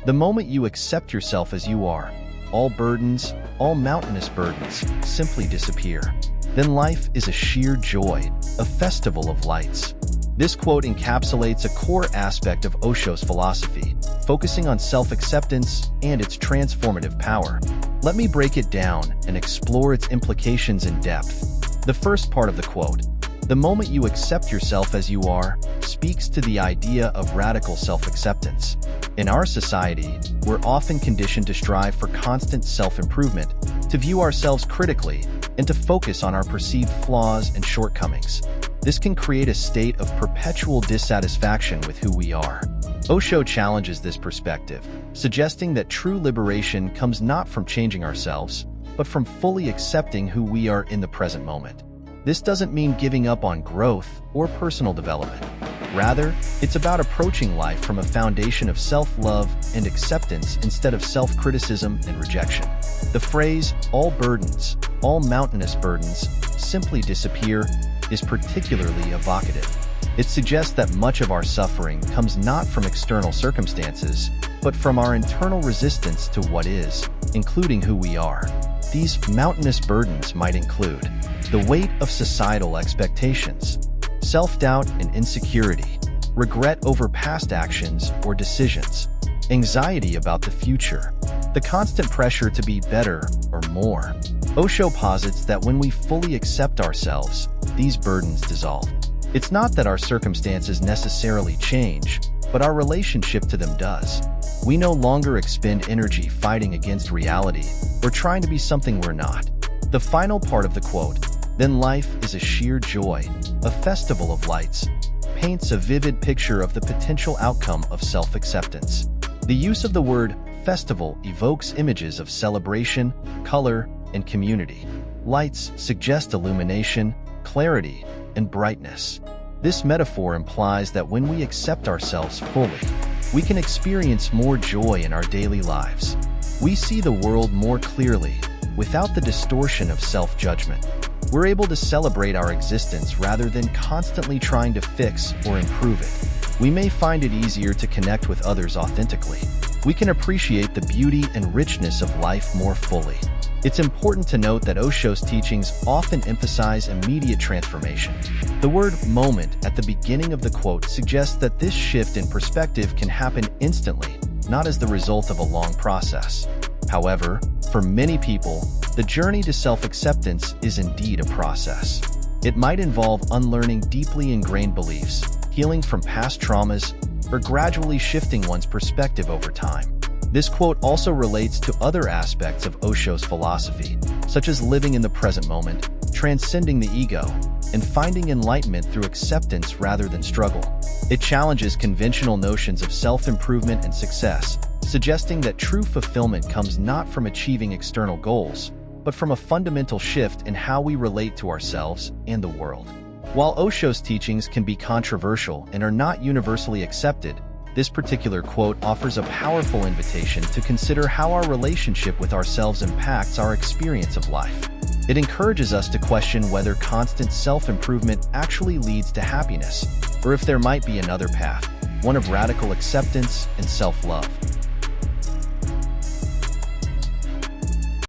The moment you accept yourself as you are, all burdens, all mountainous burdens, simply disappear. Then life is a sheer joy, a festival of lights. This quote encapsulates a core aspect of Osho's philosophy, focusing on self-acceptance and its transformative power. Let me break it down and explore its implications in depth. The first part of the quote, "The moment you accept yourself as you are," speaks to the idea of radical self-acceptance. In our society, we're often conditioned to strive for constant self-improvement, to view ourselves critically, and to focus on our perceived flaws and shortcomings. This can create a state of perpetual dissatisfaction with who we are. Osho challenges this perspective, suggesting that true liberation comes not from changing ourselves, but from fully accepting who we are in the present moment. This doesn't mean giving up on growth or personal development. Rather, it's about approaching life from a foundation of self-love and acceptance instead of self-criticism and rejection. The phrase, "all burdens, all mountainous burdens, simply disappear," is particularly evocative. It suggests that much of our suffering comes not from external circumstances, but from our internal resistance to what is, including who we are. These mountainous burdens might include the weight of societal expectations, self-doubt and insecurity, regret over past actions or decisions, anxiety about the future, the constant pressure to be better or more. Osho posits that when we fully accept ourselves, these burdens dissolve. It's not that our circumstances necessarily change, but our relationship to them does. We no longer expend energy fighting against reality or trying to be something we're not. The final part of the quote, "Then life is a sheer joy, a festival of lights," paints a vivid picture of the potential outcome of self-acceptance. The use of the word festival evokes images of celebration, color, and community. Lights suggest illumination, clarity, and brightness. This metaphor implies that when we accept ourselves fully, we can experience more joy in our daily lives. We see the world more clearly, without the distortion of self-judgment. We're able to celebrate our existence rather than constantly trying to fix or improve it. We may find it easier to connect with others authentically. We can appreciate the beauty and richness of life more fully. It's important to note that Osho's teachings often emphasize immediate transformation. The word "moment" at the beginning of the quote suggests that this shift in perspective can happen instantly, not as the result of a long process. However, for many people, the journey to self-acceptance is indeed a process. It might involve unlearning deeply ingrained beliefs, healing from past traumas, or gradually shifting one's perspective over time. This quote also relates to other aspects of Osho's philosophy, such as living in the present moment, transcending the ego, and finding enlightenment through acceptance rather than struggle. It challenges conventional notions of self-improvement and success, suggesting that true fulfillment comes not from achieving external goals, but from a fundamental shift in how we relate to ourselves and the world. While Osho's teachings can be controversial and are not universally accepted, this particular quote offers a powerful invitation to consider how our relationship with ourselves impacts our experience of life. It encourages us to question whether constant self-improvement actually leads to happiness, or if there might be another path, one of radical acceptance and self-love.